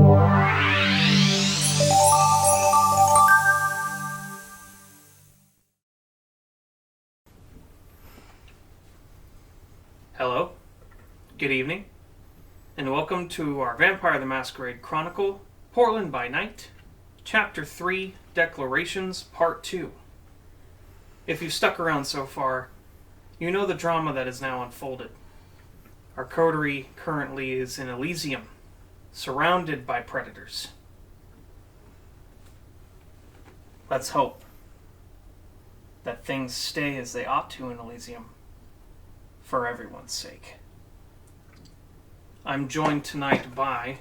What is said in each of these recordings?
Hello, good evening, and welcome to our Vampire the Masquerade Chronicle, Portland by Night, Chapter 3, Declarations, Part 2. If you've stuck around so far, you know the drama that is now unfolded. Our coterie currently is in Elysium, surrounded by predators. Let's hope that things stay as they ought to in Elysium, for everyone's sake. I'm joined tonight by,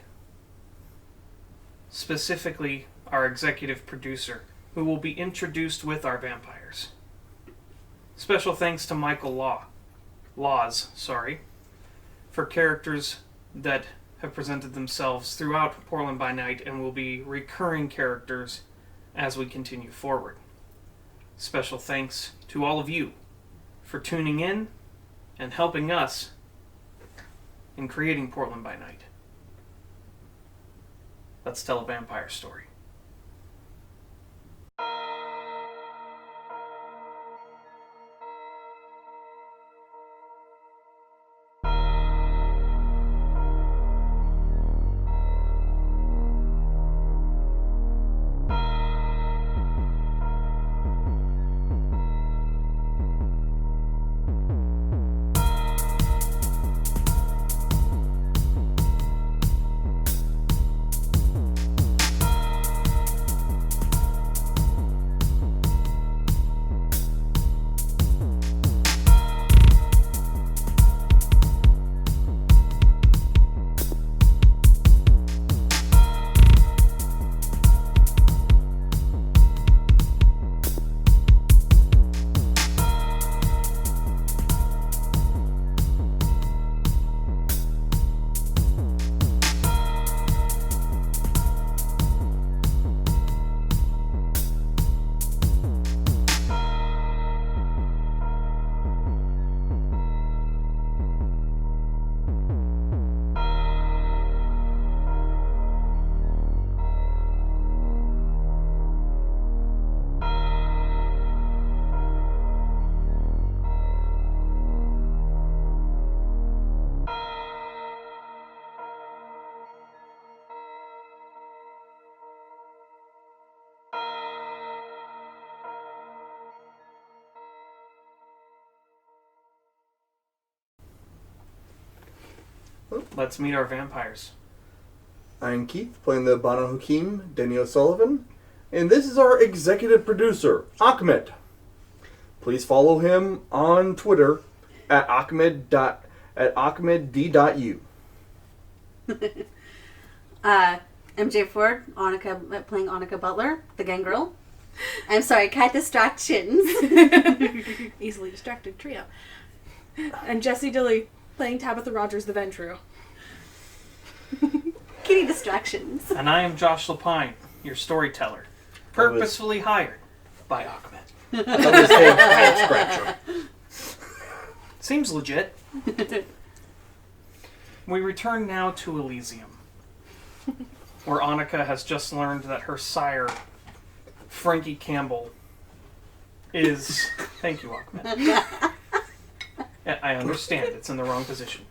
specifically, our executive producer, who will be introduced with our vampires. Special thanks to Michael Laws, for characters that have presented themselves throughout Portland by Night and will be recurring characters as we continue forward. Special thanks to all of you for tuning in and helping us in creating Portland by Night. Let's tell a vampire story. Let's meet our vampires. I'm Keith, playing the Banu Hakim, Denny O'Sullivan, and this is our executive producer, Ahmed. Please follow him on Twitter at ahmed.d.u. MJ Ford, Annika, playing Annika Butler, the gang girl. I'm sorry, cat distractions. Easily distracted trio. And Jessie Dilly, playing Tabitha Rogers, the Ventru. Kitty distractions. And I am Josh Lapine, your storyteller, purposefully hired by Ahmed. I was saying head scratcher. Seems legit. We return now to Elysium, where Annika has just learned that her sire, Frankie Campbell, is... Thank you, Ahmed. I understand, it's in the wrong position.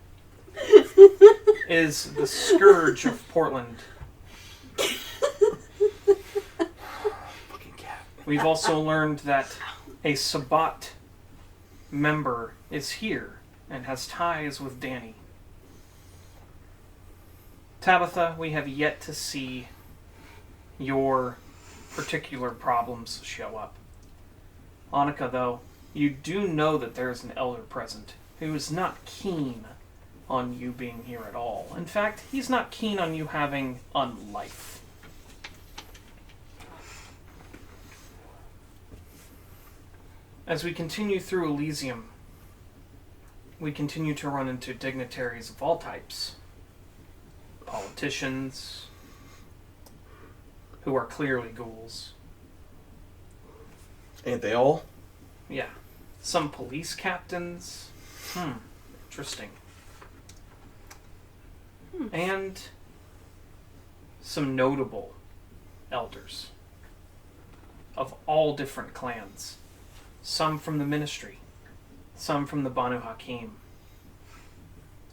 Is the scourge of Portland. Fucking cat. We've also learned that a Sabbat member is here and has ties with Danny. Tabitha, we have yet to see your particular problems show up. Annika, though, you do know that there is an elder present who is not keen on you being here at all. In fact, he's not keen on you having a life. As we continue through Elysium, we continue to run into dignitaries of all types. Politicians, who are clearly ghouls. Ain't they all? Yeah. Some police captains. Interesting. And some notable elders of all different clans. Some from the Ministry, some from the Banu Hakim,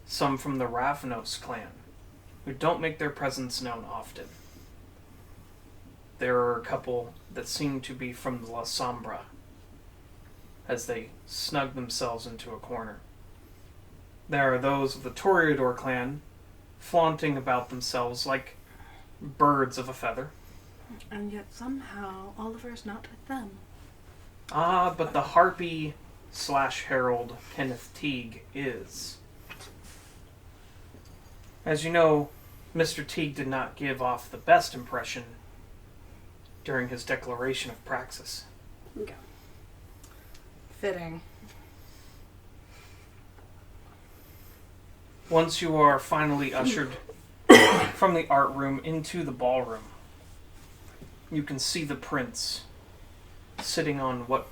some from the Ravnos clan, who don't make their presence known often. There are a couple that seem to be from La Sombra, as they snug themselves into a corner. There are those of the Toreador clan, flaunting about themselves like birds of a feather. And yet somehow Oliver's not with them. Ah, but the Harpy / Herald Kenneth Teague is. As you know, Mr. Teague did not give off the best impression during his declaration of praxis. Okay. Fitting. Once you are finally ushered from the art room into the ballroom, you can see the prince sitting on what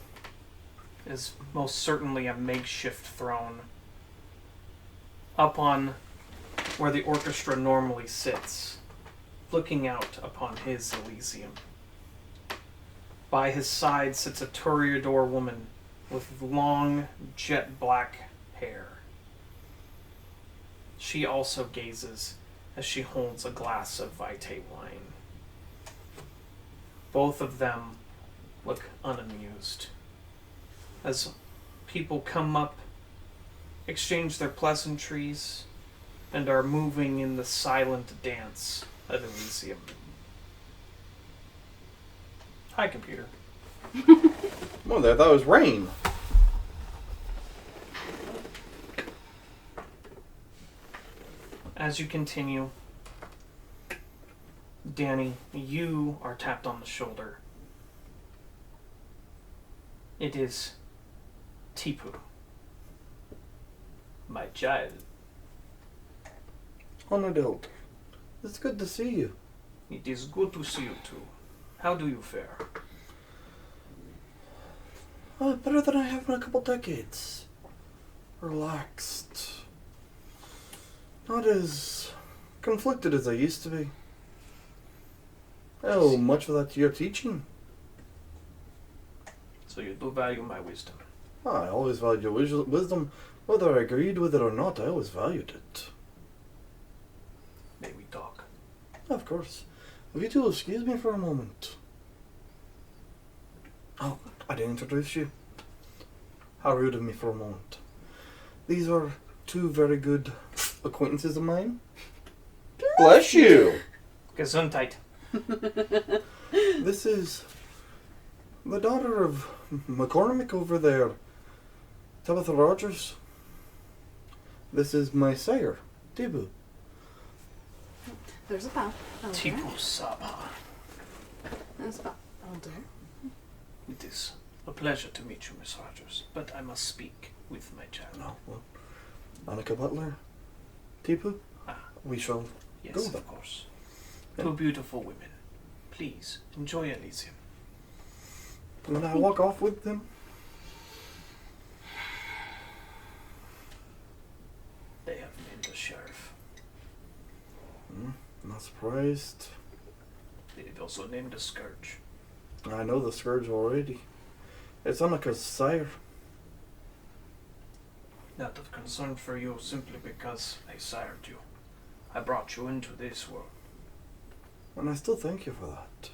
is most certainly a makeshift throne up on where the orchestra normally sits, looking out upon his Elysium. By his side sits a Toreador woman with long, jet black hair. She also gazes as she holds a glass of Vitae wine. Both of them look unamused as people come up, exchange their pleasantries, and are moving in the silent dance at Elysium. Hi, computer. Oh, I thought it was rain. As you continue, Danny, you are tapped on the shoulder. It is Tipu. My child. Honored elder. It's good to see you. It is good to see you too. How do you fare? Better than I have in a couple decades. Relaxed. Not as conflicted as I used to be. Oh, much for that you're teaching. So you do value my wisdom. I always valued your wisdom. Whether I agreed with it or not, I always valued it. May we talk? Of course. If you two excuse me for a moment. Oh, I didn't introduce you. How rude of me for a moment. These are two very good acquaintances of mine. Bless you! Gesundheit. This is the daughter of McCormick over there, Tabitha Rogers. This is my sire, Tibu. There's a bow. Tipu Saba. There's a bow. Elder. It is a pleasure to meet you, Miss Rogers, but I must speak with my child. No, well, Annika Butler, Tipu, we shall Yes, go of then. course. Yeah. Two beautiful women. Please, enjoy Elysium. When I walk off with them, They have named a sheriff. not surprised. They have also named a scourge. I know the scourge already. It's Annika's sire. Not of concern for you simply because I sired you. I brought you into this world. And I still thank you for that.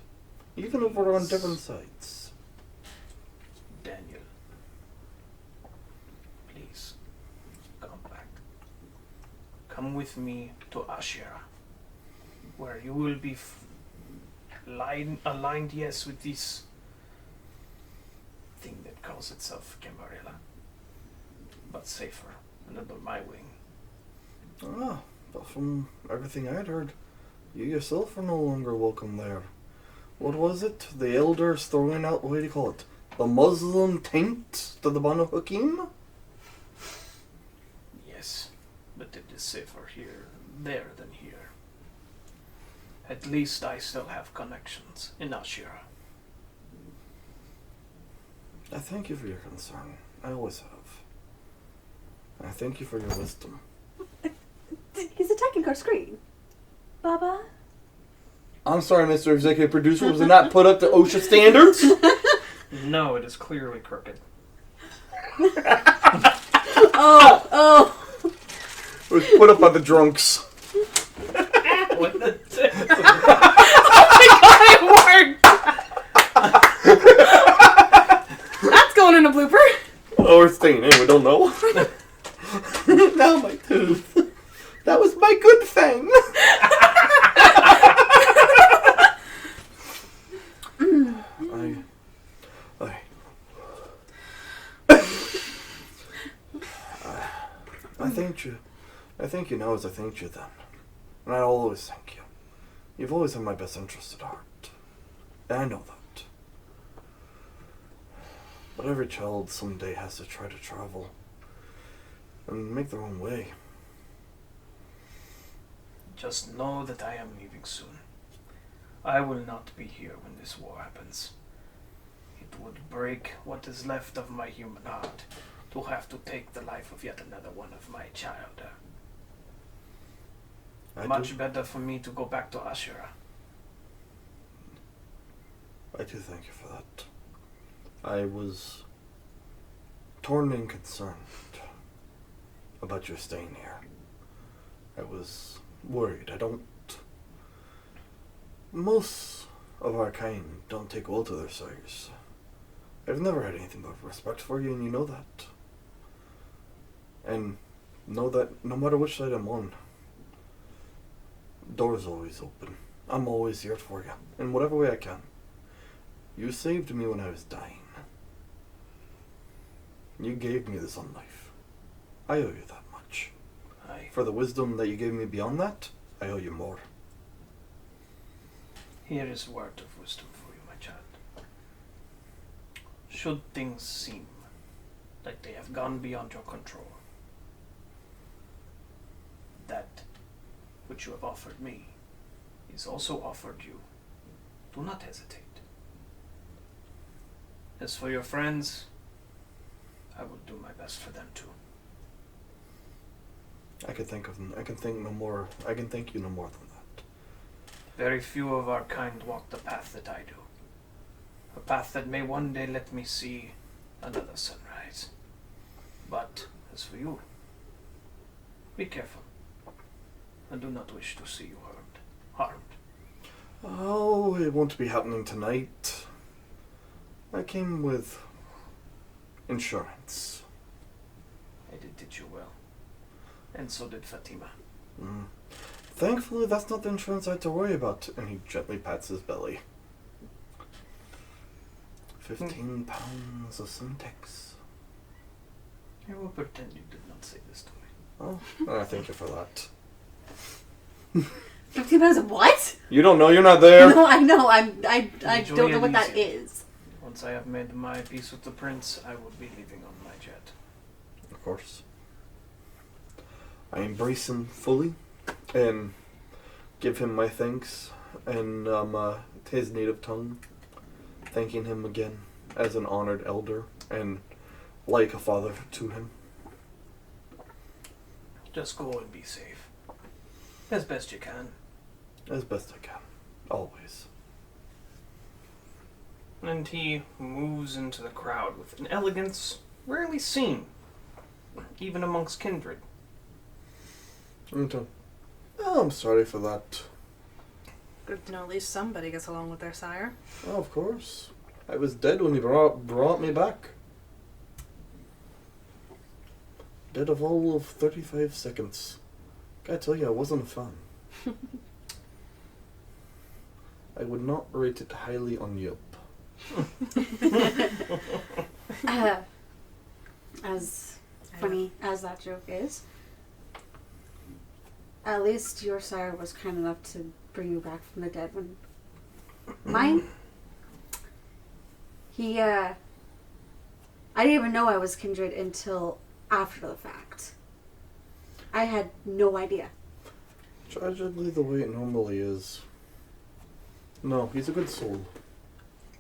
Even if we're on different sides. Daniel, please, come back. Come with me to Ashera, where you will be aligned, yes, with this thing that calls itself Camarilla, but safer and under my wing. Ah, but from everything I'd heard, you yourself are no longer welcome there. What was it? The elders throwing out, what do you call it? The Muslim taint to the Banu Hakim? Yes, but it is safer there than here. At least I still have connections in Ashera. I thank you for your concern. I always have. And I thank you for your wisdom. He's attacking our screen. Baba? I'm sorry, Mr. Executive Producer. Was it not put up to OSHA standards? No, it is clearly crooked. Oh. It was put up by the drunks. What the oh my god, it worked! That's going in a blooper. Oh, we're staying in. We don't know. Now my tooth. That was my good thing. I thanked you. I thank you now as I thanked you then. And I'll always thank you. You've always had my best interest at heart. And I know that. But every child someday has to try to travel and make their own way. Just know that I am leaving soon. I will not be here when this war happens. It would break what is left of my human heart to have to take the life of yet another one of my child. Much better for me to go back to Ashura. I do thank you for that. I was torn and concerned about your staying here. I was worried. Most of our kind don't take well to their sires. I've never had anything but respect for you, and you know that. And know that no matter which side I'm on, door's always open. I'm always here for you, in whatever way I can. You saved me when I was dying. You gave me this on life. I owe you that much. Aye. For the wisdom that you gave me beyond that, I owe you more. Here is a word of wisdom for you, my child. Should things seem like they have gone beyond your control, that which you have offered me is also offered you. Do not hesitate. As for your friends, I will do my best for them too. I can think of them. I can think no more. I can thank you no more than that. Very few of our kind walk the path that I do. A path that may one day let me see another sunrise. But as for you, be careful. I do not wish to see you harmed. Oh, it won't be happening tonight. I came with insurance. I did teach you well. And so did Fatima. Thankfully, that's not the insurance I had to worry about. And he gently pats his belly. 15 pounds of Syntex. I will pretend you did not say this to me. Oh, I thank you for that. 15 pounds of what? You don't know, you're not there. No, I know. I Enjoy don't know what that Elysium. is. Once I have made my peace with the prince, I will be leaving on my jet. Of course. I embrace him fully and give him my thanks in his native tongue, thanking him again as an honored elder and like a father to him. Just go and be safe. As best you can. As best I can. Always. And he moves into the crowd with an elegance rarely seen, even amongst kindred. Okay. Oh, I'm sorry for that. Good to know at least somebody gets along with their sire. Oh, of course. I was dead when he brought me back. Dead of all of 35 seconds. Gotta tell you, I wasn't a fan. I would not rate it highly on Yelp. As funny as that joke is, at least your sire was kind enough to bring you back from the dead when mine, I didn't even know I was kindred until after the fact. I had no idea. Tragically, the way it normally is. No, he's a good soul.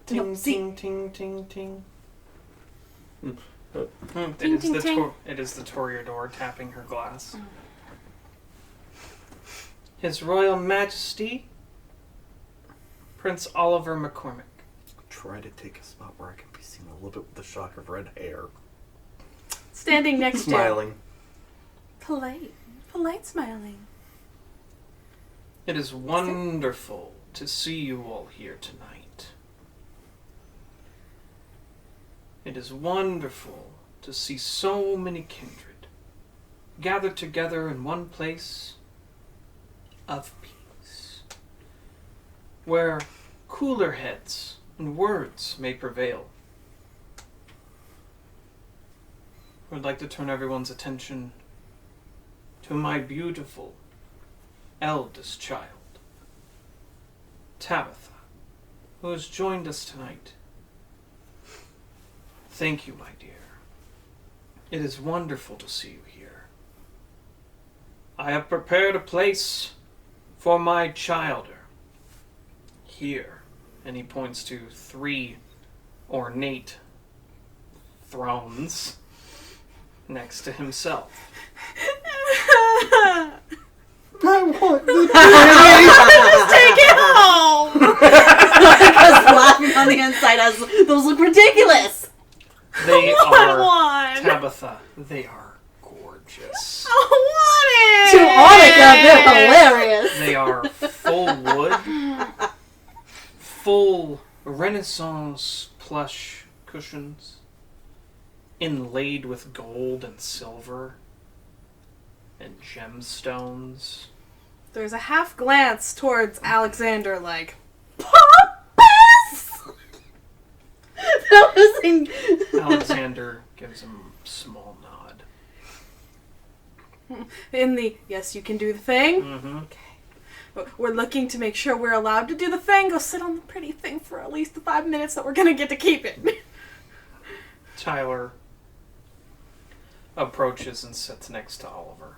Ting, No, see- ting, ting, ting, ting. Mm. Ting, ting, ting. It is the Toreador tapping her glass. His Royal Majesty, Prince Oliver McCormick. Try to take a spot where I can be seen a little bit with the shock of red hair. Standing next to Smiling. polite smiling. It is wonderful to see you all here tonight. It is wonderful to see so many kindred gathered together in one place of peace, where cooler heads and words may prevail. I would like to turn everyone's attention to my beautiful eldest child, Tabitha, who has joined us tonight. Thank you, my dear. It is wonderful to see you here. I have prepared a place for my childer. Here, and he points to 3 ornate thrones next to himself. I want the Take it home! Because laughing on the inside as those look ridiculous. They are One. Tabitha. They are gorgeous. I To want it! Annika, they're hilarious. They are full wood, full Renaissance plush cushions, inlaid with gold and silver and gemstones. There's a half glance towards Alexander like, Pompous! That was in... Alexander gives him a small nod. in the, yes, you can do the thing. Mm-hmm. We're looking to make sure we're allowed to do the thing. Go sit on the pretty thing for at least the 5 minutes that we're going to get to keep it. Tyler approaches and sits next to Oliver.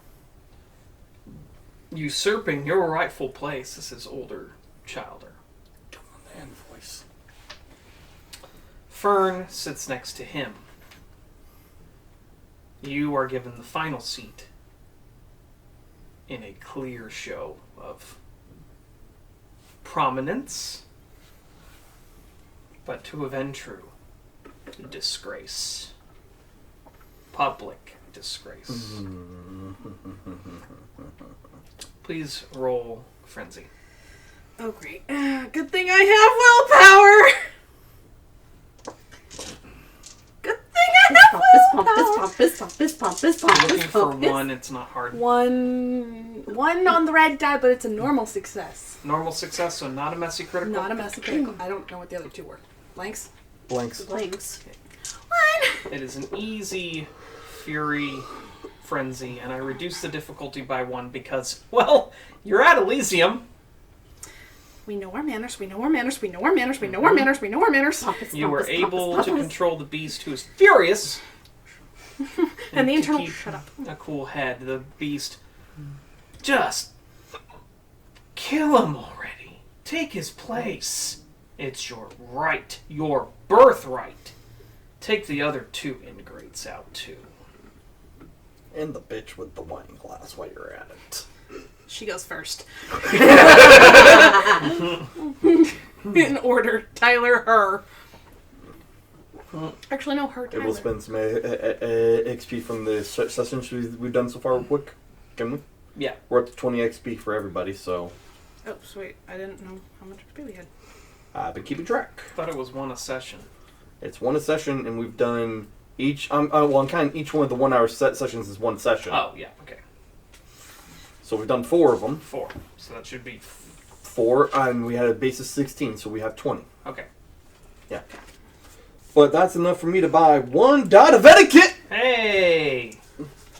Usurping your rightful place as his older childer. man voice. Fern sits next to him. You are given the final seat in a clear show of prominence, but to Aventru, disgrace. Public disgrace. Please roll frenzy. Oh, great. Good thing I have willpower. Good thing I have willpower. Looking for one, it's not hard. One on the red die, but it's a normal success. Normal success, so not a messy critical. Not a messy critical. I don't know what the other 2 were. Blanks? Blanks. Blanks. One. It is an easy fury frenzy, and I reduced the difficulty by 1 because, well, you're at Elysium. We know our manners, we know our manners, we know our manners, we know our manners, we know our manners. You were able to control the beast, who is furious. And the to internal, keep shut up. a cool head. The beast, just kill him already. Take his place. It's your right, your birthright. Take the other 2 ingrates out too. And the bitch with the wine glass while you're at it. She goes first. In order, Tyler, her. Actually, no, her, It Tyler. will spend some XP from the sessions we've done so far. Quick, can we? Yeah. We're up to 20 XP for everybody, so Oh, sweet. I didn't know how much XP we had. I've been keeping track. Thought it was 1 a session. It's 1 a session, and we've done each. Well, kind of each one of the 1 hour sessions is 1 session. Oh, yeah, okay. So we've done 4 of them. 4. So that should be 4, and we had a base of 16, so we have 20. okay. Yeah. But that's enough for me to buy 1 dot of etiquette! Hey!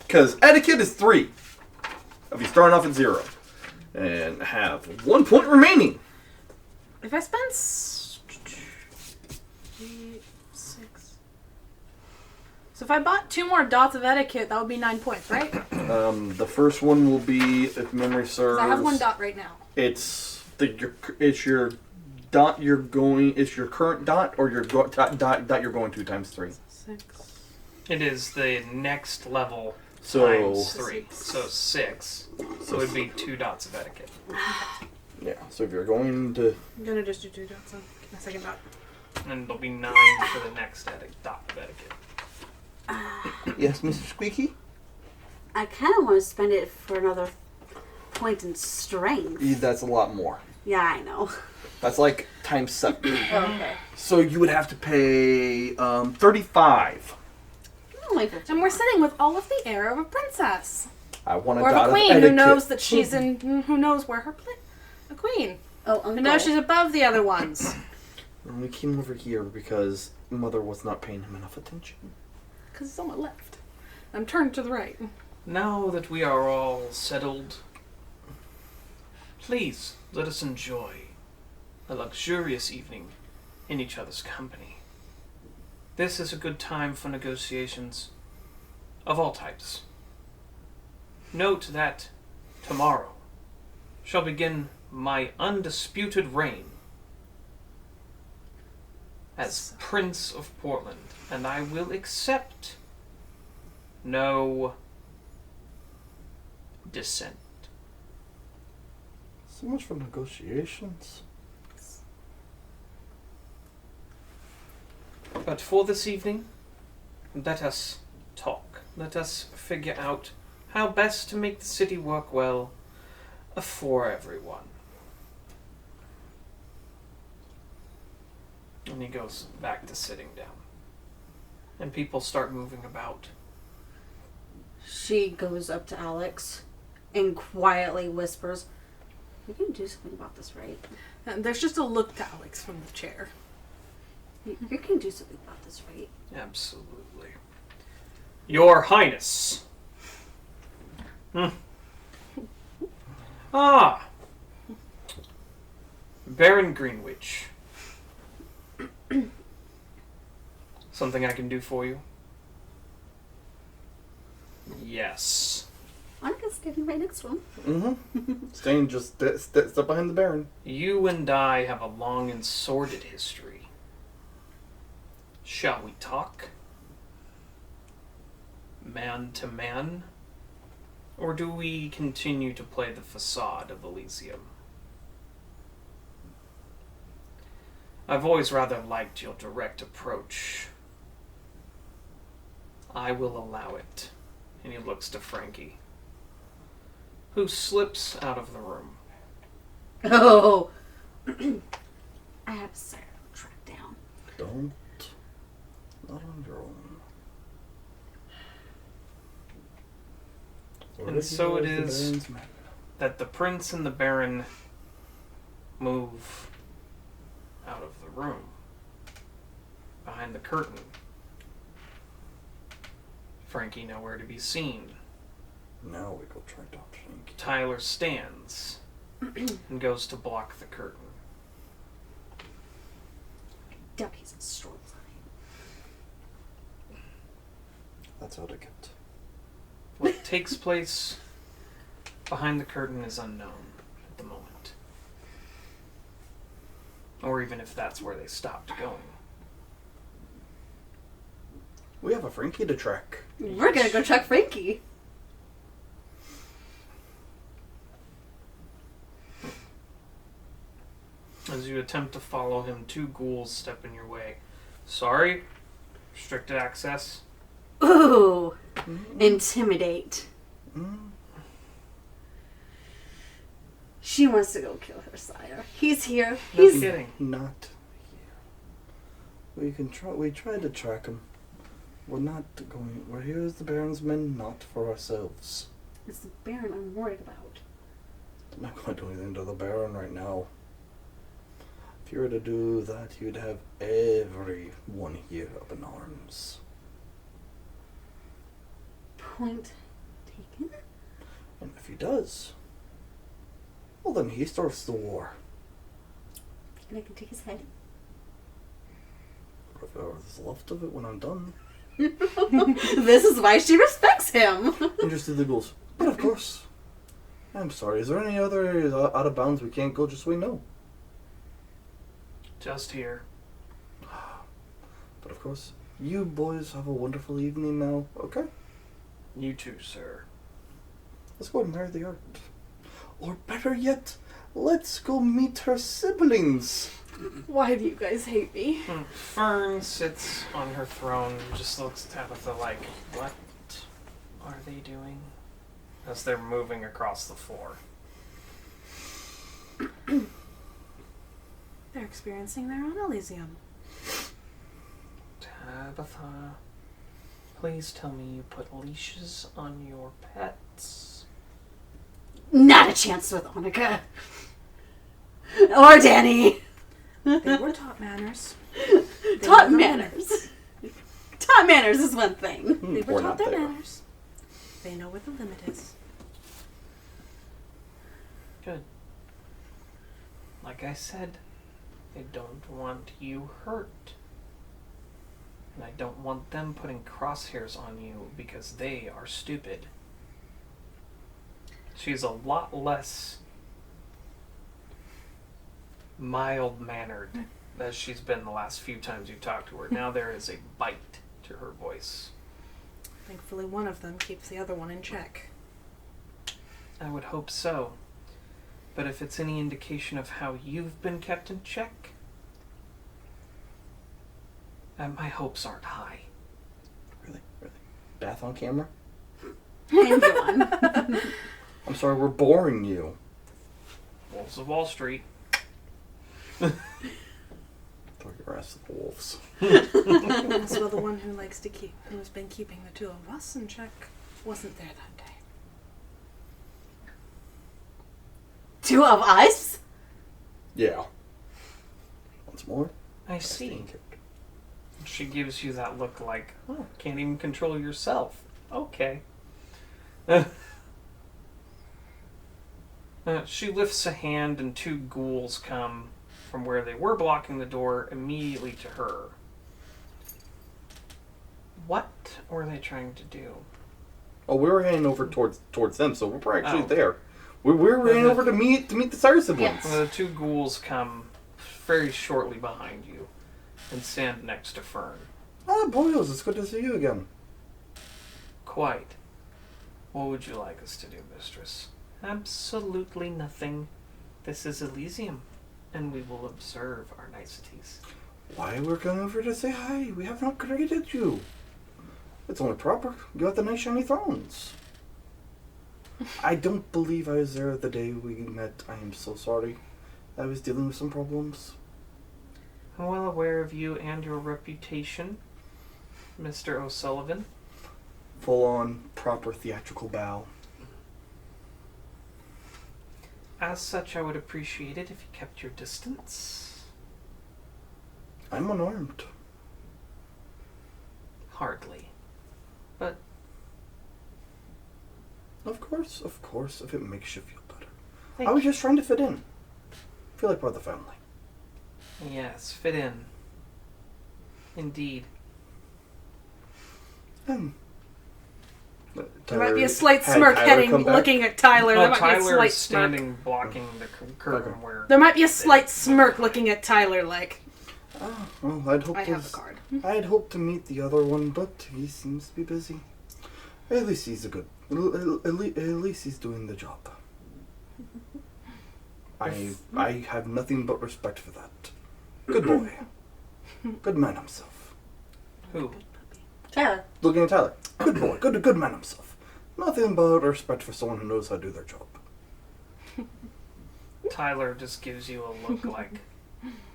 Because etiquette is 3. If you start off at 0. And have 1 point remaining. If I spend 8, 6. So if I bought 2 more dots of etiquette, that would be 9 points, right? Because The first one will be, if memory serves... I have 1 dot right now. It's your dot you're going... It's your current dot or your dot you're going to times 3. 6. It is the next level So... times 3. So 6. So it would be 2 dots of etiquette. Yeah, so if you're going to... I'm gonna just do 2 dots. So give me a second dot. And there'll be 9 for the next dot of etiquette. Yes, Mr. Squeaky? I kind of want to spend it for another point in strength. That's a lot more. Yeah, I know. That's like times 7. Okay. So you would have to pay 35. Only 15. And we're sitting with all of the air of a princess. I want a Or of dot a queen of who etiquette. knows that she's in. Who knows where her a queen. Oh, Who uncle. knows she's above the other ones. And we came over here because Mother was not paying him enough attention. Because someone left. I'm turned to the right. Now that we are all settled, please let us enjoy a luxurious evening in each other's company. This is a good time for negotiations of all types. Note that tomorrow shall begin my undisputed reign as Prince of Portland, and I will accept no dissent. So much for negotiations. But for this evening, let us talk. Let us figure out how best to make the city work well for everyone. And he goes back to sitting down. And people start moving about. She goes up to Alex and quietly whispers, "You can do something about this, right? And there's just a look to Alex from the chair. You can do something about this, right?" Absolutely. Your Highness. Ah. Baron Greenwich. Something I can do for you? Yes. Annika's standing right next to him. Mm-hmm. Staying just step behind the Baron. You and I have a long and sordid history. Shall we talk? Man to man? Or do we continue to play the facade of Elysium? I've always rather liked your direct approach. I will allow it. And he looks to Frankie, who slips out of the room. Oh. I have a siren track down. Don't. Not on your own. And so it is that the prince and the baron move out of the room, behind the curtain. Frankie nowhere to be seen. Now we go try to Frankie. Tyler stands and goes to block the curtain. I doubt he's a stroll line. That's how to get. What takes place behind the curtain is unknown at the moment. Or even if that's where they stopped going. We have a Frankie to track. We're gonna go check Frankie. As you attempt to follow him, 2 ghouls step in your way. Sorry? Restricted access? Ooh. Intimidate. Mm. She wants to go kill her sire. He's here. No He's kidding. Not here. We can try. We tried to track him. We're not going. We're here as the Baron's men, not for ourselves. It's the Baron I'm worried about. I'm not going to do anything to the Baron right now. If you were to do that, you'd have everyone here up in arms. Point taken. And if he does, well, then he starts the war. And I can take his head. Or if there's left of it when I'm done. This is why she respects him. And just do the ghouls. But of course, I'm sorry. Is there any other areas out of bounds we can't go just so we know? Just here. But of course, you boys have a wonderful evening now, okay? You too, sir. Let's go and marry the art. Or better yet, Let's go meet her siblings. Why do you guys hate me? Fern sits on her throne and just looks at Tabitha like, what are they doing? As they're moving across the floor. They're experiencing their own Elysium. Tabitha, please tell me you put leashes on your pets. Not a chance with Onika. Or Danny. They were taught manners. Taught manners. Taught manners is one thing. They were We're taught not their there. manners. They know what the limit is. Good. Like I said, I don't want you hurt. And I don't want them putting crosshairs on you because they are stupid. She's a lot less mild-mannered as she's been the last few times you talked to her. Now there is a bite to her voice. Thankfully, one of them keeps the other one in check. I would hope so. But if it's any indication of how you've been kept in check, my hopes aren't high. Really? Bath on camera? And one. I'm sorry, we're boring you. Wolves of Wall Street. Throw your ass to the wolves. Also, the one who's been keeping the two of us in check wasn't there that day. Two of us? Yeah. Once more. I see. She gives you that look like, oh, can't even control yourself. Okay. She lifts a hand and two ghouls come from where they were blocking the door immediately to her. What were they trying to do? Oh, we were heading over towards them, so we're actually Oh. there. We were heading over to meet the Sire siblings. Yes. The two ghouls come very shortly behind you and stand next to Fern. Ah, Boyles, it's good to see you again. Quite. What would you like us to do, mistress? Absolutely nothing. This is Elysium, and we will observe our niceties. Why we're coming over to say hi? We have not created you. It's only proper. You have the nice shiny thrones. I don't believe I was there the day we met. I am so sorry. I was dealing with some problems. I'm well aware of you and your reputation, Mr. O'Sullivan. Full-on, proper theatrical bow. As such, I would appreciate it if you kept your distance. I'm unarmed. Hardly. But Of course, if it makes you feel better. thank I was you. just trying to fit in. Feel like part of the family. Yes, fit in. Indeed. There might be a slight smirk looking at Tyler. No, There might be a Tyler slight is standing smirk. blocking the curtain Okay. where... There might be a slight smirk looking at Tyler like, Oh, well, I'd hoped I have a card. I'd hoped to meet the other one, but he seems to be busy. At least he's at least he's doing the job. I have nothing but respect for that. Good boy. Good man himself. Who? Tyler. Looking at Tyler. Good boy. Good man himself. Nothing but respect for someone who knows how to do their job. Tyler just gives you a look like,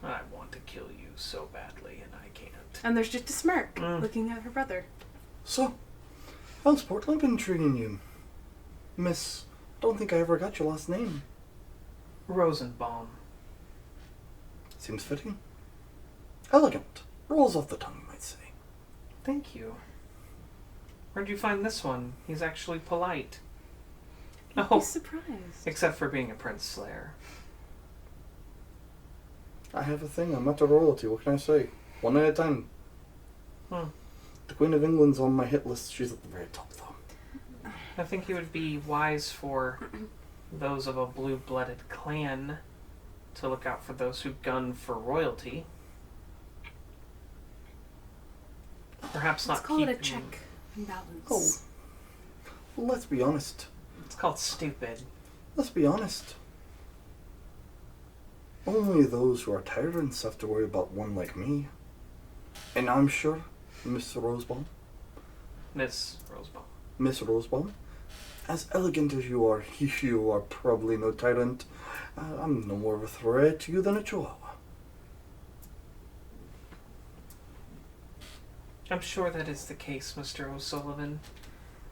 I want to kill you so badly and I can't. And there's just a smirk looking at her brother. So, how's Portland been treating you? Miss, don't think I ever got your last name. Rosenbaum. Seems fitting. Elegant. Rolls off the tongue, you might say. Thank you. Where'd you find this one? He's actually polite. You'd Oh, be surprised. except for being a Prince Slayer. I have a thing. I'm not a royalty. What can I say? One at a time. The Queen of England's on my hit list. She's at the very top, though. I think it would be wise for those of a blue-blooded clan to look out for those who gun for royalty. Perhaps Let's not call keep it a check and balance. Oh. Let's be honest. It's called stupid. Let's be honest. Only those who are tyrants have to worry about one like me. And I'm sure, Miss Rosebaum, Miss Rosebaum. Miss Rosebaum, as elegant as you are, you are probably no tyrant. I'm no more of a threat to you than a chihuahua. I'm sure that is the case, Mr. O'Sullivan,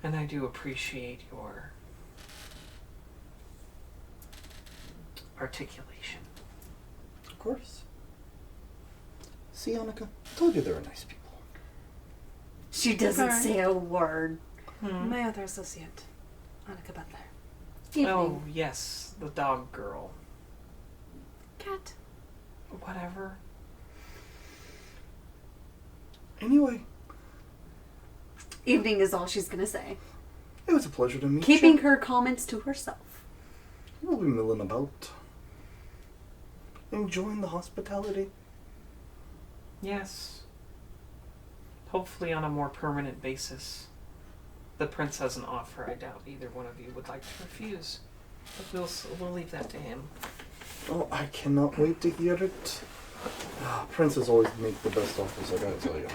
and I do appreciate your articulation. Of course. See, Annika, I told you they were nice people. She doesn't Sorry. say a word. My other associate, Annika Butler. Evening. Oh, yes, the dog girl. Cat. Whatever. Anyway, Evening is all she's gonna say. it was a pleasure to meet Keeping you. her comments to herself. We'll be milling about. Enjoying the hospitality. Yes. Hopefully on a more permanent basis. The prince has an offer I doubt either one of you would like to refuse. But we'll leave that to him. Oh, I cannot wait to hear it. Princes always make the best offers, I gotta tell you.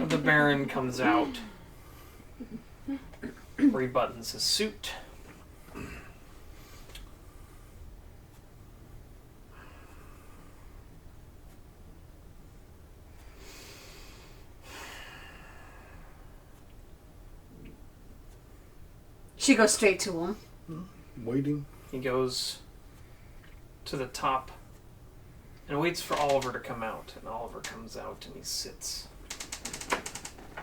The Baron comes out, rebuttons his suit. She goes straight to him. Waiting. He goes to the top and waits for Oliver to come out. And Oliver comes out and he sits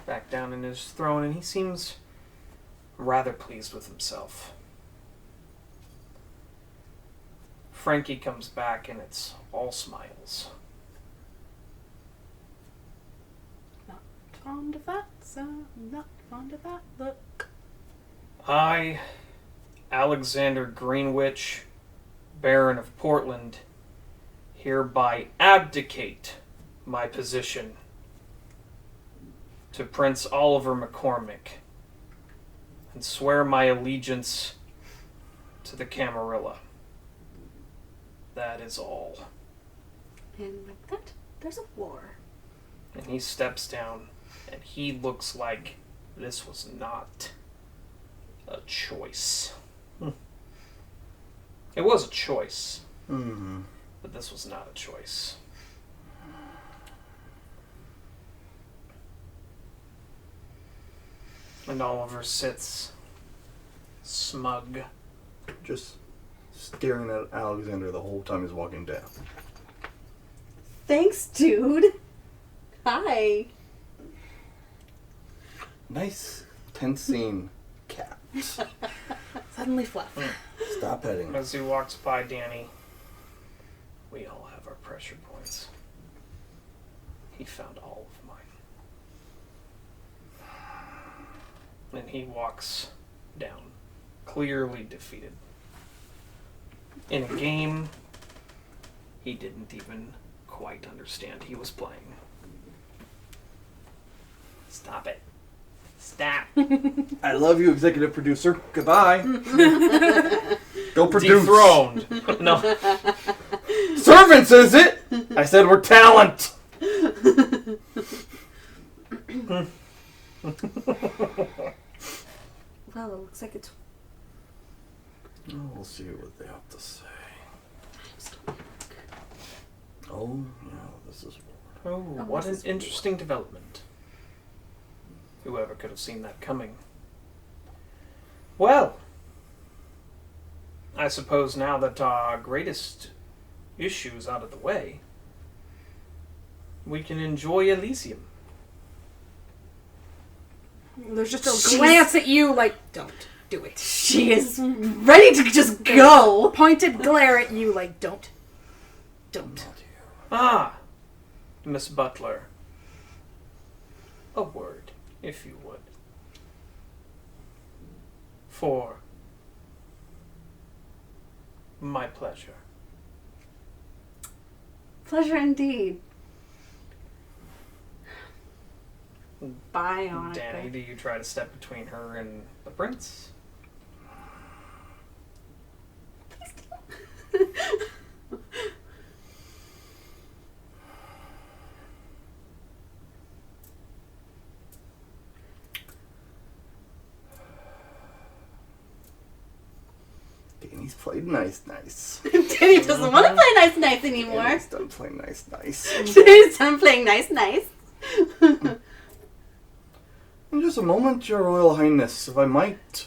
back down in his throne and he seems rather pleased with himself. Frankie comes back and it's all smiles. Not fond of that, so not fond of that look. I, Alexander Greenwich, Baron of Portland, hereby abdicate my position to Prince Oliver McCormick and swear my allegiance to the Camarilla. That is all. And with that, there's a war. And he steps down and he looks like this was not a choice. It was a choice, Mm-hmm. but this was not a choice. And Oliver sits smug. Just staring at Alexander the whole time he's walking down. Thanks, dude. Hi. Nice, tense scene, cat. Suddenly fluff. Stop petting. As he walks by Danny, we all have our pressure points. He found all of mine. And he walks down, clearly defeated. In a game he didn't even quite understand he was playing. Stop it. Stop. I love you, executive producer. Goodbye. Go produce. Dethroned. No. Servants, is it? I said we're talent. Well, it looks like it's Oh, we'll see what they have to say. Oh, yeah, this is Oh, what an interesting development. Whoever could have seen that coming. Well, I suppose now that our greatest issue is out of the way, we can enjoy Elysium. There's just a She's- glance at you like, don't do it. She is ready to just go. Pointed glare at you like, don't. Ah, Miss Butler. A word, if you would. For my pleasure. Pleasure indeed. Bye, Annika. Danny, do you try to step between her and the prince? played nice, nice. Danny doesn't want to play nice, nice And anymore. he's done playing nice, nice. Danny's done playing nice, nice. In just a moment, Your Royal Highness, if I might.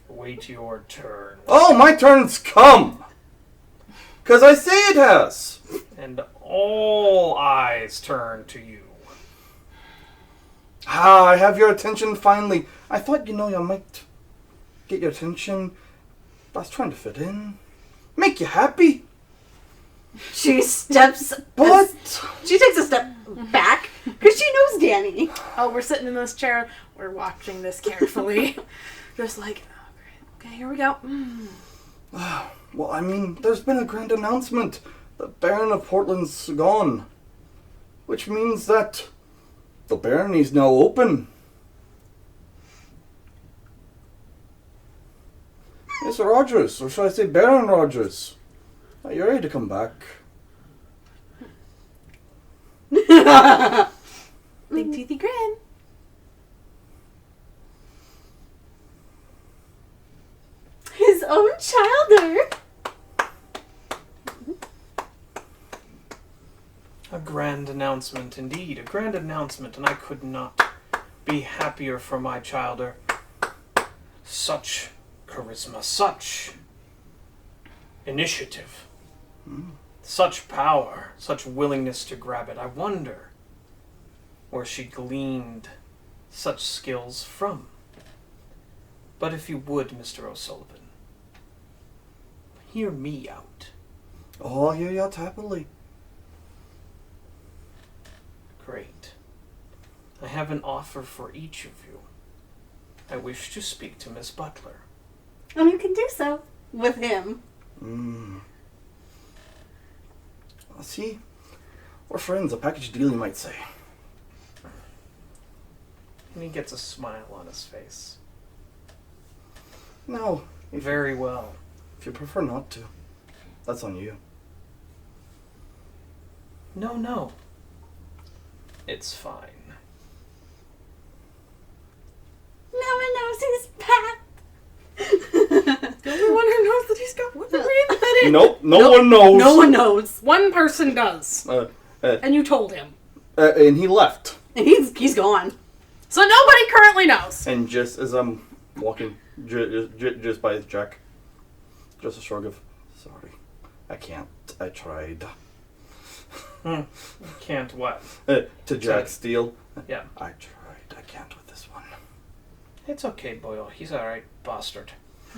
Wait your turn. Oh, my turn's come! 'Cause I say it has! And all eyes turn to you. Ah, I have your attention finally. I thought, I might get your attention. I was trying to fit in. Make you happy. She steps. But She takes a step back because she knows Danny. Oh, we're sitting in this chair. We're watching this carefully. Just like, okay, here we go. well, I mean, there's been a grand announcement. The Baron of Portland's gone. Which means that the barony's now open. Mr. Rogers, or should I say Baron Rogers? Are you ready to come back? Big teethy grin. His own childer. A grand announcement indeed, a grand announcement, and I could not be happier for my childer. Such charisma, such initiative, such power, such willingness to grab it. I wonder where she gleaned such skills from. But if you would, Mr. O'Sullivan, hear me out. Oh, I'll hear you out happily. Great. I have an offer for each of you. I wish to speak to Miss Butler. And you can do so with him. See? We're friends, a package deal, you might say. And he gets a smile on his face. No, Very well. if you prefer not to, that's on you. No. It's fine. No one knows he's back. The only one who knows that he's got one ring. Nope, no one knows. No one knows. One person does. And you told him. And he left. He's gone. So nobody currently knows. And just as I'm walking just by Jack, just a shrug of, sorry, I can't, I tried. Can't what? To Jack Steele. Yeah. I tried, I can't with this one. It's okay, Boyle. He's alright, bastard.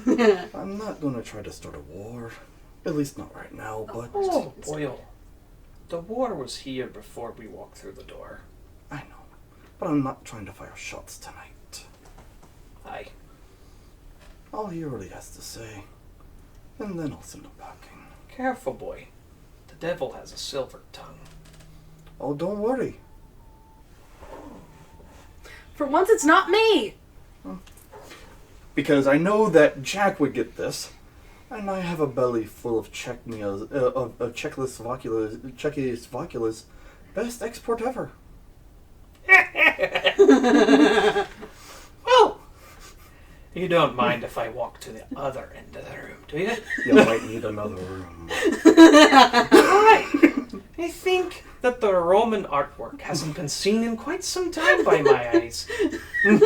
I'm not gonna try to start a war. At least not right now, but... Oh, Boyle. The war was here before we walked through the door. I know. But I'm not trying to fire shots tonight. Aye. I'll hear what he has to say. And then I'll send him packing. Careful, boy. The devil has a silver tongue. Oh, don't worry. For once, it's not me. Because I know that Jack would get this. And I have a belly full of Czechoslovakia's best export ever. Well, you don't mind if I walk to the other end of the room, do you? You might need another room. Alright. I think that the Roman artwork hasn't been seen in quite some time by my eyes. Watching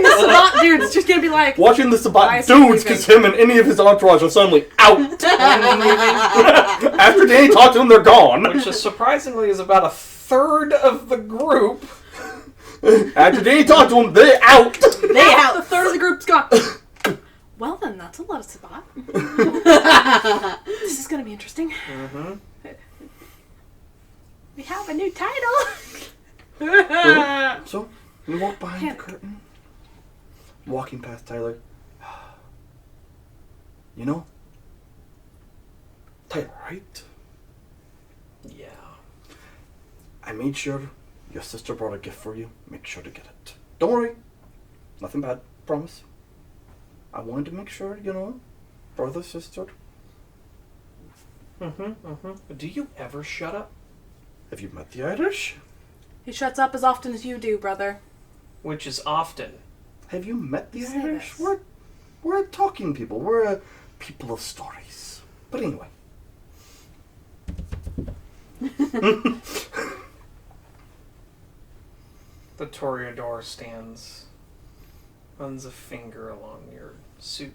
the Savant dude's just gonna be like, Watching the Why Sabat is he dudes, leaving? because him and any of his entourage are suddenly out. After Danny talked to them, they're gone. Which is surprisingly is about a third of the group. After Danny talked to them, they're out. They out. the third of the group's gone. Well then, that's a lot of Sabat. This is gonna be interesting. Mm-hmm. We have a new title. So, we walk behind the curtain. Walking past Tyler. You know? Tyler, right? Yeah. I made sure your sister brought a gift for you. Make sure to get it. Don't worry. Nothing bad. Promise. I wanted to make sure, brother, sister. Do you ever shut up? Have you met the Irish? He shuts up as often as you do, brother. Which is often. Have you met the Say Irish? this. What? We're a talking people. We're a people of stories. But anyway. The Toreador stands, runs a finger along your suit.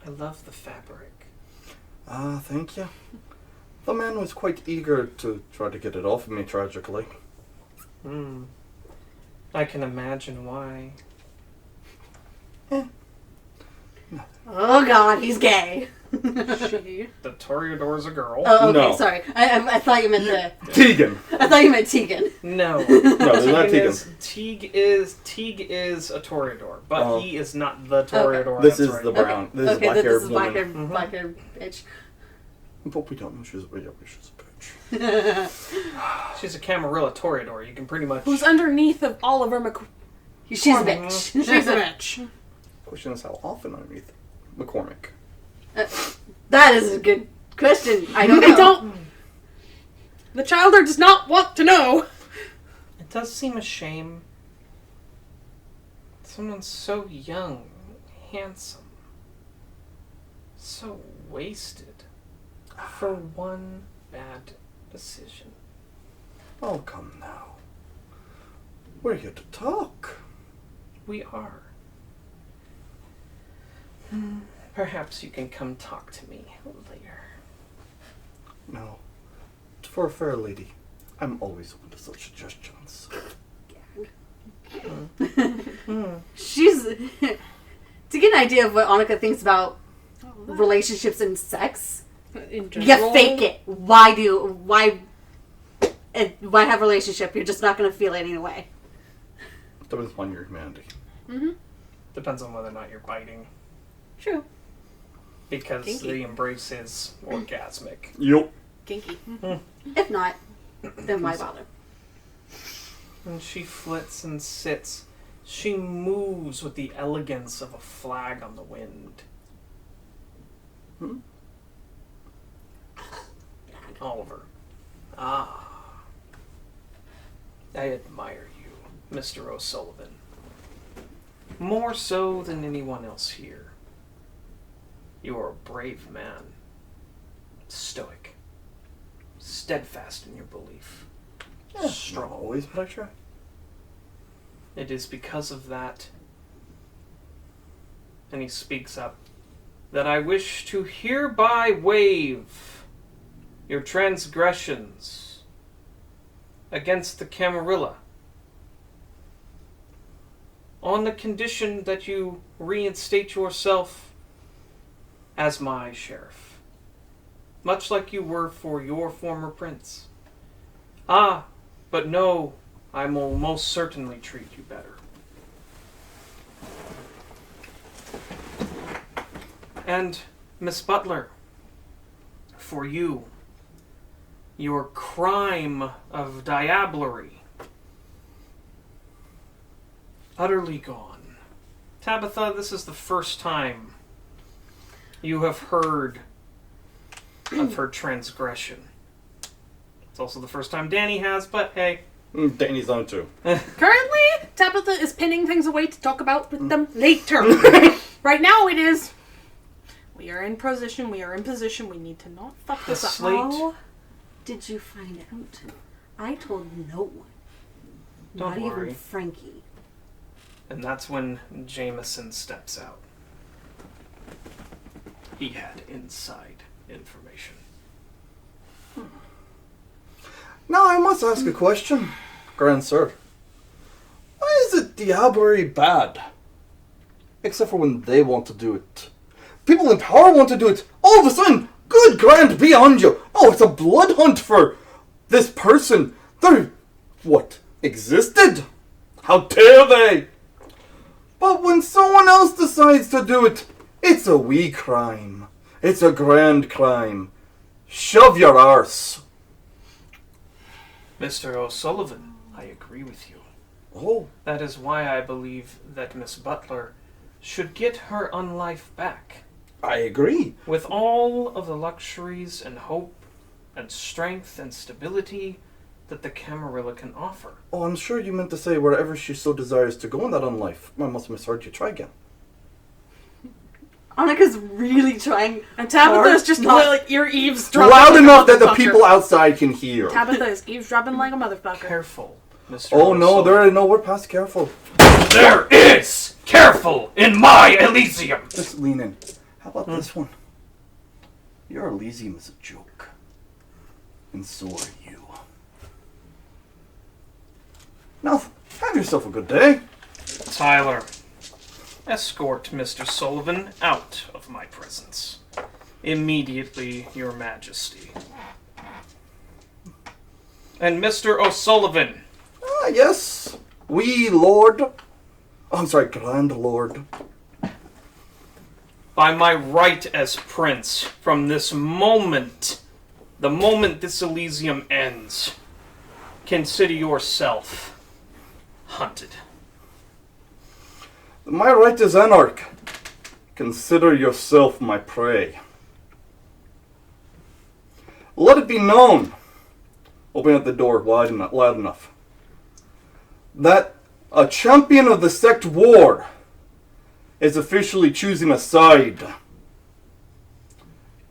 I love the fabric. Thank you. The man was quite eager to try to get it off of me, tragically. I can imagine why. Oh God, he's gay. She. The Toreador's a girl. Oh, okay, No. sorry. I thought you meant Tegan. I thought you meant Tegan. No. No, there's not Tegan. Teague is a Toreador, but he is not the Toreador. This that's is right. the brown. This is Okay, black-haired this is woman. black-haired bitch. But we don't know she's a bitch. She's a Camarilla Toreador. You can pretty much. Who's underneath of Oliver She's a bitch. She's a bitch. Question is how often underneath McCormick. That is a good question. I don't know. I don't. The childer does not want to know. It does seem a shame. Someone so young, handsome, so wasted for one bad decision. Oh, come now. We're here to talk. We are. Perhaps you can come talk to me later. No. For a fair lady, I'm always open to such suggestions. She's to get an idea of what Annika thinks about relationships and sex. In You general, fake it. Why have a relationship? You're just not going to feel it anyway. Depends upon your humanity. Depends on whether or not you're biting. True. Because Kinky. the embrace is orgasmic. Yup. Kinky. If not, then why bother? And she flits and sits. She moves with the elegance of a flag on the wind. Oliver. Ah. I admire you, Mr. O'Sullivan. More so than anyone else here. You are a brave man. Stoic. Steadfast in your belief. Not Strong. always, but I try. It is because of that, and he speaks up, that I wish to hereby waive your transgressions against the Camarilla, on the condition that you reinstate yourself as my sheriff, much like you were for your former prince. Ah, but no, I will most certainly treat you better. And, Miss Butler, for you, your crime of diablerie, utterly gone. Tabitha, this is the first time you have heard of her transgression. It's also the first time Danny has, but hey. Danny's on it too. Currently, Tabitha is pinning things away to talk about with them later. Right now, it is. We are in position. We are in position. We need to not fuck this up. slate. How did you find out? I told no one. Don't Not worry. even Frankie. And that's when Jameson steps out. He had inside information. Now I must ask a question, Grand Sir. Why is it diablerie bad? Except for when they want to do it. People in power want to do it. All of a sudden, good grand beyond you. Oh, it's a blood hunt for this person. They're, what, existed? How dare they? But when someone else decides to do it, it's a wee crime. It's a grand crime. Shove your arse. Mr. O'Sullivan, I agree with you. Oh. That is why I believe that Miss Butler should get her unlife back. I agree. With all of the luxuries and hope and strength and stability that the Camarilla can offer. Oh, I'm sure you meant to say wherever she so desires to go in that unlife. I must have misheard you. Try again. Annika's really trying. And Tabitha is just not- like, you're eavesdropping. Loud like a enough that the motherfucker. people outside can hear. Tabitha is eavesdropping like a motherfucker. Careful, Mr. Oh no, O'Sullivan. we're past careful. There is careful in my Elysium. Just lean in. How about this one? Your Elysium is a joke. And so are you. Now, have yourself a good day. Tyler, escort Mr. Sullivan out of my presence. Immediately, Your Majesty. And Mr. O'Sullivan, Ah, yes. We, Lord. Oh, I'm sorry, Grand Lord. by my right as prince, from this moment, the moment this Elysium ends, consider yourself hunted. My right as Anarch. Consider yourself my prey. Let it be known. Open up the door wide enough, loud enough. That a champion of the sect war is officially choosing a side.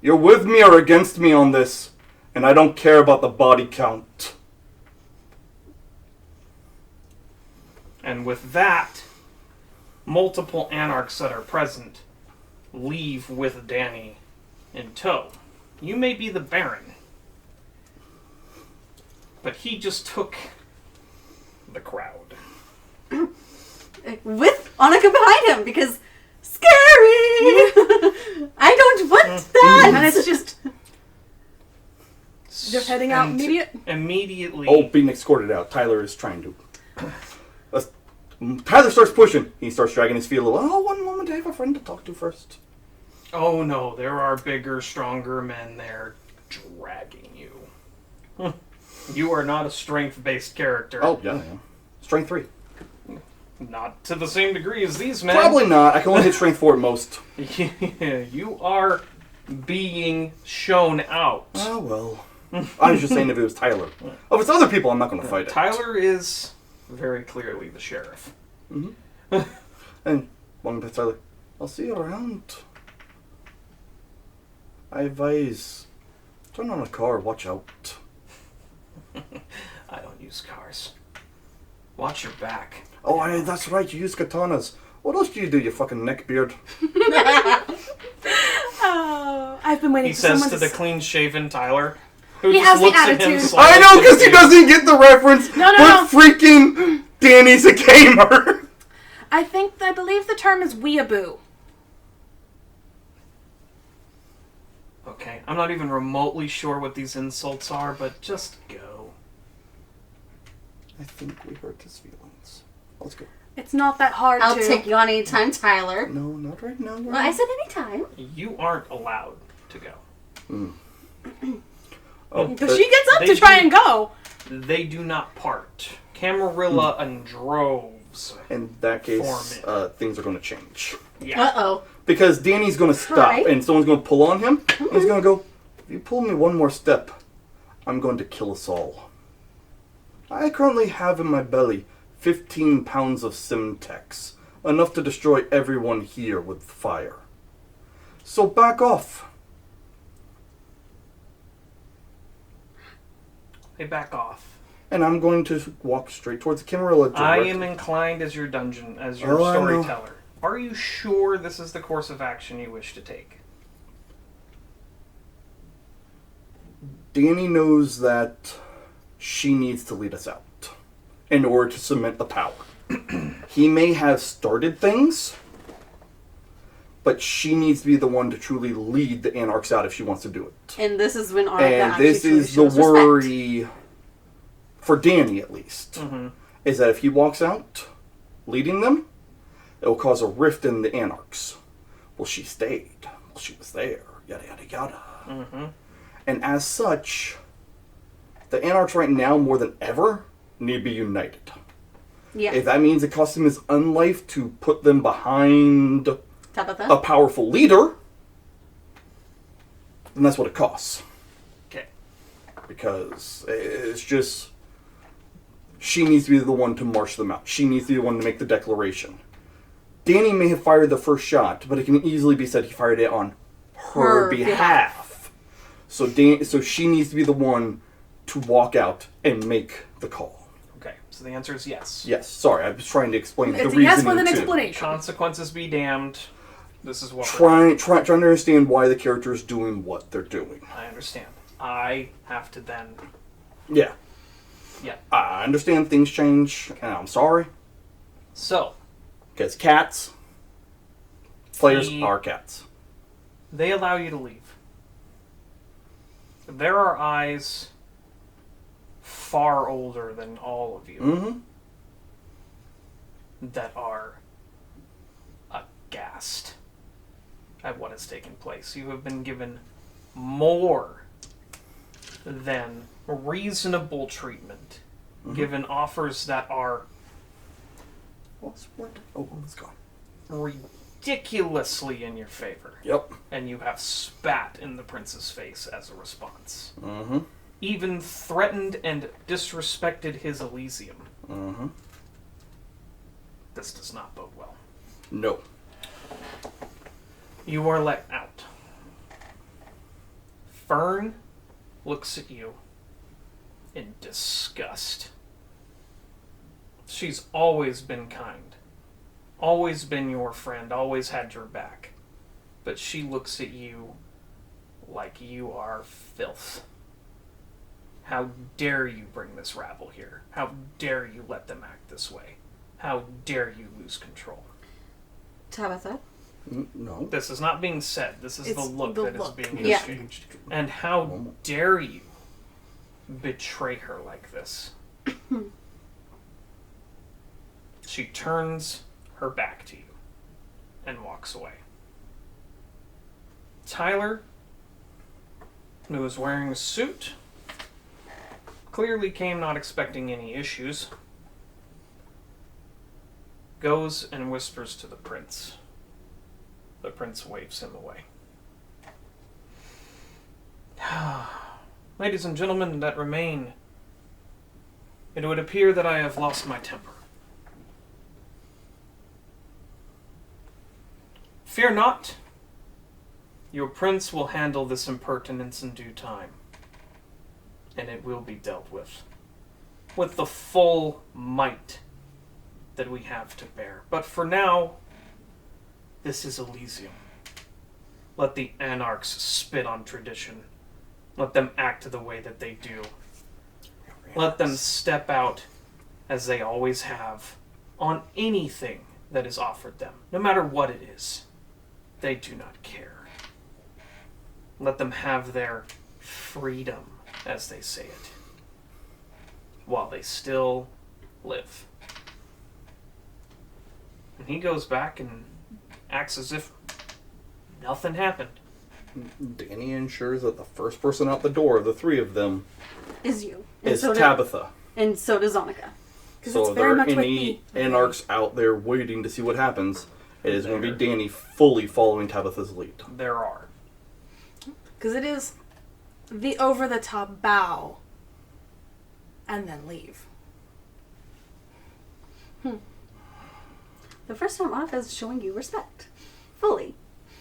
You're with me or against me on this, and I don't care about the body count. And with that, multiple anarchs that are present leave with Danny in tow. You may be the Baron, but he just took the crowd. With Annika behind him because scary. I don't want that. And it's just heading out And immediately. Oh, being escorted out. Tyler is trying to. Tyler starts pushing. He starts dragging his feet a little. Oh, one moment. I have a friend to talk to first. Oh no, there are bigger, stronger men there dragging you. You are not a strength-based character. Oh, yeah. Strength 3. Not to the same degree as these men. Probably not. I can only hit strength 4 at most. You are being shown out. Oh, well. I was just saying if it was Tyler. Oh, if it's other people, I'm not going to fight it. Tyler is very clearly the sheriff. And one bit Tyler. I'll see you around. I advise. Turn on a car. Watch out. I don't use cars. Watch your back. Oh, that's right. You use katanas. What else do you do, you fucking neckbeard? Oh, I've been waiting He for says someone to the clean-shaven Tyler, who He just has the looks at him attitude. slightly I know, because he confused. doesn't get the reference. No, but freaking Danny's a gamer. I believe the term is weeaboo. Okay, I'm not even remotely sure what these insults are, but just go. I think we hurt his feelings. Let's go. It's not that hard I'll to. take you on anytime, Tyler. No, not right now. Well, I said anytime. You aren't allowed to go. Oh, Because she gets up They to try do- and go. They do not part. Camarilla and droves. in that case, Form things are going to change. Yeah. Uh-oh. Because Danny's going to stop, Right. and someone's going to pull on him, and he's going to go, if you pull me one more step, I'm going to kill us all. I currently have in my belly 15 pounds of Simtex, enough to destroy everyone here with fire. So back off. They back off. And I'm going to walk straight towards the Camarilla. I am inclined as your as your Oh, I know. storyteller. Are you sure this is the course of action you wish to take? Danny knows that she needs to lead us out in order to cement the power. He may have started things, but she needs to be the one to truly lead the Anarchs out if she wants to do it. And this is when Annika And actually this truly is the shows respect. worry, for Danny at least, Mm-hmm. is that if he walks out leading them, it will cause a rift in the Anarchs. Well, she stayed. Well, she was there. Yada, yada, yada. Mm-hmm. And as such, the Anarchs right now, more than ever, need to be united. Yeah. If that means it costs him his unlife to put them behind Tabitha? a powerful leader, then that's what it costs. Okay. Because it's just She needs to be the one to march them out. She needs to be the one to make the declaration. Danny may have fired the first shot, but it can easily be said he fired it on her behalf. So she needs to be the one to walk out and make the call. Okay, so the answer is yes. Yes, sorry, I was trying to explain the It's a reasoning yes with an too. explanation. Consequences be damned. This is what Trying to understand why the character is doing what they're doing. I understand. I have to then... Yeah. Yeah. I understand things change, and I'm sorry. So, Because cats, players The- are cats. they allow you to leave. There are eyes far older than all of you Mm-hmm. that are aghast at what has taken place. You have been given more than reasonable treatment, given offers that are What? Oh, it's gone. ridiculously in your favor, Yep. and you have spat in the prince's face as a response. Mm-hmm. Even threatened and disrespected his Elysium. Mm-hmm. This does not bode well. No. You are let out. Fern looks at you in disgust. She's always been kind. Always been your friend. Always had your back. But she looks at you like you are filth. How dare you bring this rabble here? How dare you let them act this way? How dare you lose control? Tabitha. No. This is not being said. This is It's the look the that is look. being Yeah. exchanged. And how dare you betray her like this? She turns her back to you and walks away. Tyler, who is wearing a suit, clearly came not expecting any issues, goes and whispers to the prince. The prince waves him away. Ladies and gentlemen that remain, it would appear that I have lost my temper. Fear not. Your prince will handle this impertinence in due time, and it will be dealt with the full might that we have to bear. But for now, this is Elysium. Let the anarchs spit on tradition. Let them act the way that they do. Let them step out, as they always have, on anything that is offered them, no matter what it is. They do not care. Let them have their freedom, as they say it, while they still live. And he goes back and acts as if nothing happened. Danny ensures that the first person out the door of the three of them Is you. And is so Tabitha. And so does Annika. Because So it's if very there are much with any me. anarchs out there waiting to see what happens, it is going to be Danny fully following Tabitha's lead. There are. Because it is the over-the-top bow and then leave. The first time Annika is showing you respect. Fully.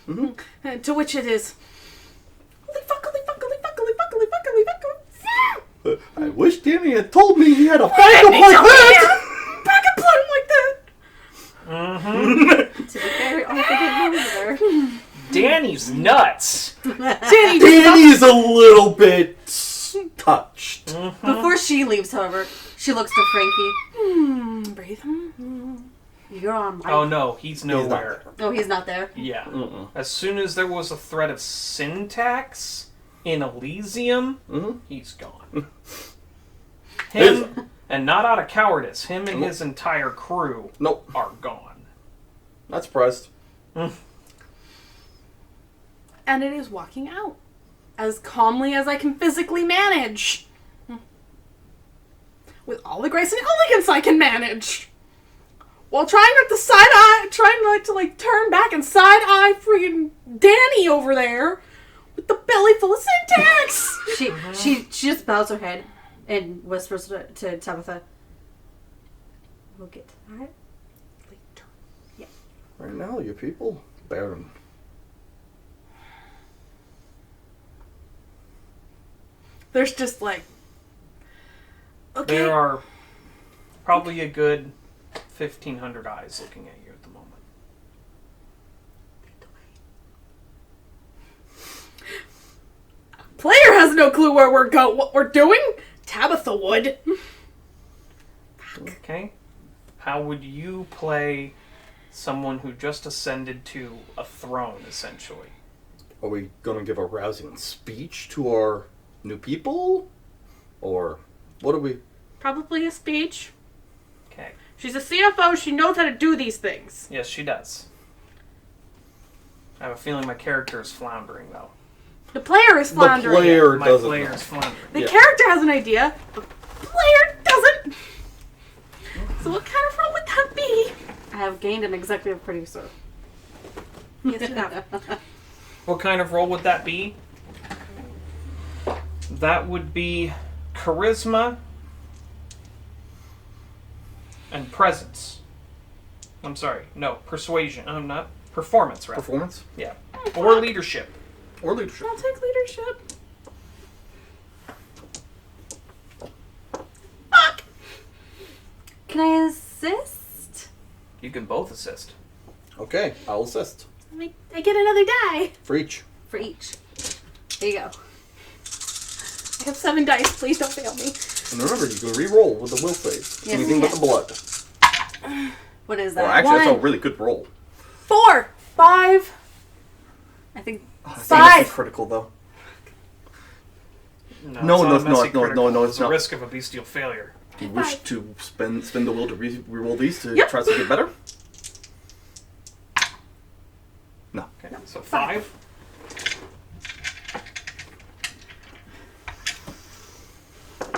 To which it is, holy fuck, holy fuck, holy fuck, holy fuck, holy fuck, holy fuck, holy fuck. I wish Danny had told me he had a backup like that! Backup plan like that! Mm-hmm. To be fair, Annika didn't know either. Danny's nuts. Danny, Danny's a little bit touched. Before she leaves, however, she looks to Frankie. breathe. You're on my... Oh no, he's nowhere. Oh, he's not there. Yeah. Mm-mm. As soon as there was a threat of syntax in Elysium, he's gone. Him, and not out of cowardice, him and his entire crew Nope. are gone. Not surprised. And it is walking out. As calmly as I can physically manage. With all the grace and elegance I can manage. While trying not to turn back and side-eye freaking Danny over there. With the belly full of syntax. She just bows her head and whispers to Tabitha, We'll get to that. Later. Right now, you people, Baron. There's just like... Okay. There are probably a good 1,500 eyes looking at you at the moment. Player has no clue where what we're doing. Tabitha would. Okay. How would you play someone who just ascended to a throne, essentially? Are we gonna give a rousing speech to our new people? Or what are we... Probably a speech. Okay. She's a CFO. She knows how to do these things. Yes, she does. I have a feeling my character is floundering, though. The player is floundering. The player My doesn't player know. is floundering. The character has an idea. The player doesn't. So what kind of role would that be? I have gained an executive producer. Yes, you have. What kind of role would that be? That would be charisma and presence. I'm sorry, no, persuasion. I'm not performance, rather. Performance? Yeah, or leadership. Or leadership? I'll take leadership. Fuck! Can I assist? You can both assist. Okay, I'll assist. I get another die. For each. For each. There you go. I have 7 dice. Please don't fail me. And remember, you can re-roll with the will save. Yes, Anything you but can. the blood. What is that? Well, actually, that's a One. really good roll. 4, 5. I think I think 5. that's critical, though. No, No, it's no, not it's a messy not. No, critical. no, no, There's it's a not. risk of a bestial failure. Do you wish to spend the will to re-roll these to Yep. try to get better? No. Okay, so 5.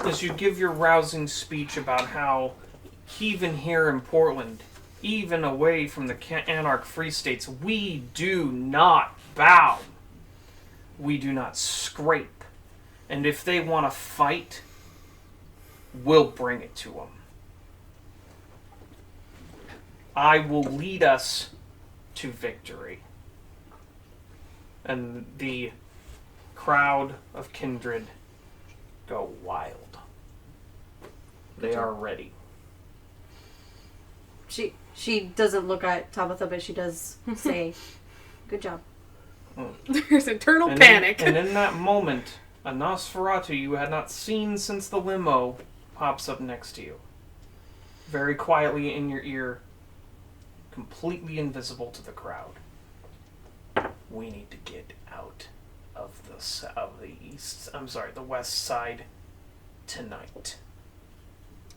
As you give your rousing speech about how even here in Portland, even away from the Anarch Free States, we do not bow. We do not scrape. And if they want to fight, we'll bring it to them. I will lead us to victory. And the crowd of kindred go wild. They are ready. she doesn't look at Tabitha, but she does say, "Good job." There's internal And panic. and in that moment, a Nosferatu you had not seen since the limo pops up next to you. Very quietly in your ear, completely invisible to the crowd. We need to get out of the west side tonight.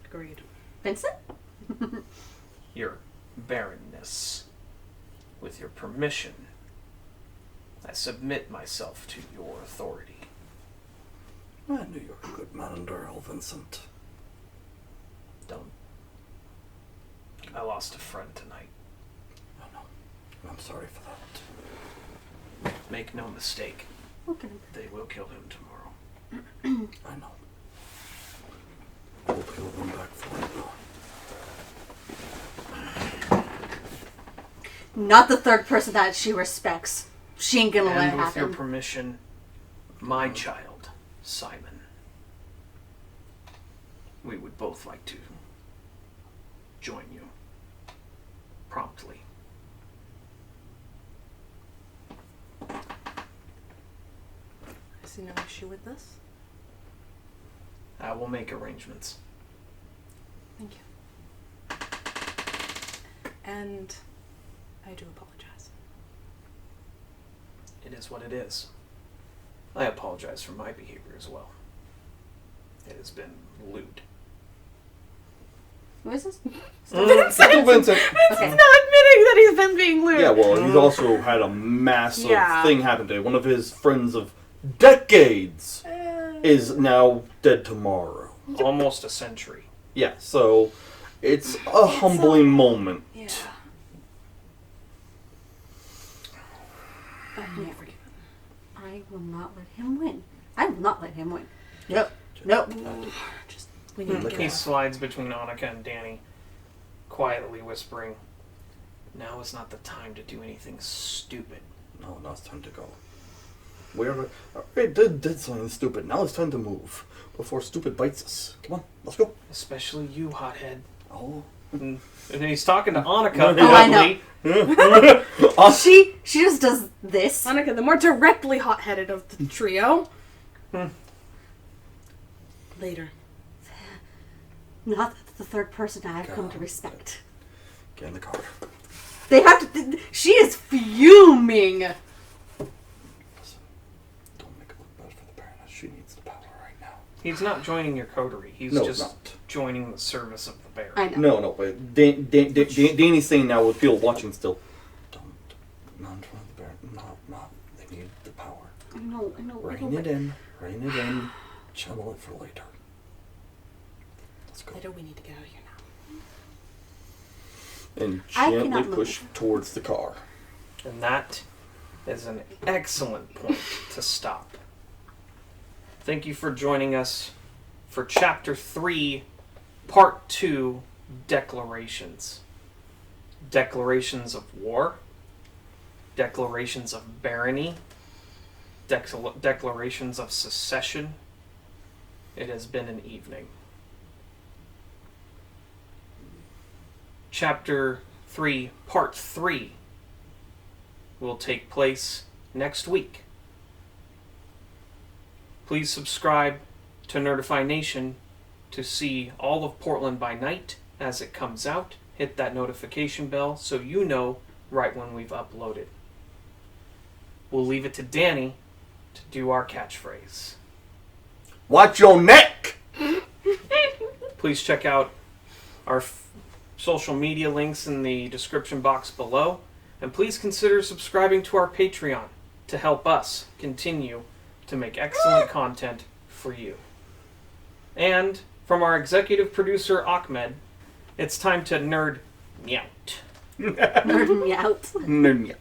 Agreed. Vincent? Your barrenness. With your permission, I submit myself to your authority. I knew you were a good man under Earl Vincent. Don't. I lost a friend tonight. I know. I'm sorry for that. Make no mistake, Okay. they will kill him tomorrow. I know. We'll peel them back for it, though. Not the third person that she respects. She ain't gonna let it And with your happen. permission, my child, Simon. We would both like to join you. Promptly. I see no issue with this. I will make arrangements. Thank you. And I do apologize. It is what it is. I apologize for my behavior as well. It has been lewd. Who is this? Uncle Vincent. Okay. He's not admitting that he's been being lewd. Yeah, well, he's also had a massive Yeah. thing happen to him. One of his friends of decades is now dead tomorrow. Almost a century. Yeah, so it's a humbling moment. Yeah. But no, I will not let him win. I will not let him win. Nope. Nope. Just we need to He get out. slides between Annika and Danny. quietly whispering, "Now is not the time to do anything stupid." No, now it's time to go. We did something stupid. Now it's time to move before stupid bites us. Come on, let's go. Especially you, hothead. Oh. And he's talking to Annika. Oh, I know. know. She just does this. Annika, the more directly hot-headed of the trio. Later. Not the third person I've come to respect. Get in the car. They have to. She is fuming. Listen, don't make it look bad for the Baroness. She needs the power right now. He's not joining your coterie. He's No, just not. joining the service of the Baron. I know. No, but Danny's saying now with people watching still. Don't. Not in front of the Baron. Not. They need the power. I know. Rein it in. Channel it for later. Let's go. Later, we need to get out of here now. And I gently cannot push move. towards the car. And that is an excellent point to stop. Thank you for joining us for Chapter 3, Part 2, Declarations. Declarations of war, declarations of barony, declarations of secession. It has been an evening. Chapter 3, Part 3 will take place next week. Please subscribe to Nerdify Nation to see all of Portland by Night as it comes out. Hit that notification bell so you know right when we've uploaded. We'll leave it to Danny to do our catchphrase. Watch your neck! Please check out our social media links in the description box below. And please consider subscribing to our Patreon to help us continue to make excellent content for you. And from our executive producer, Ahmed, it's time to nerd meout. Nerd me out. Nerd.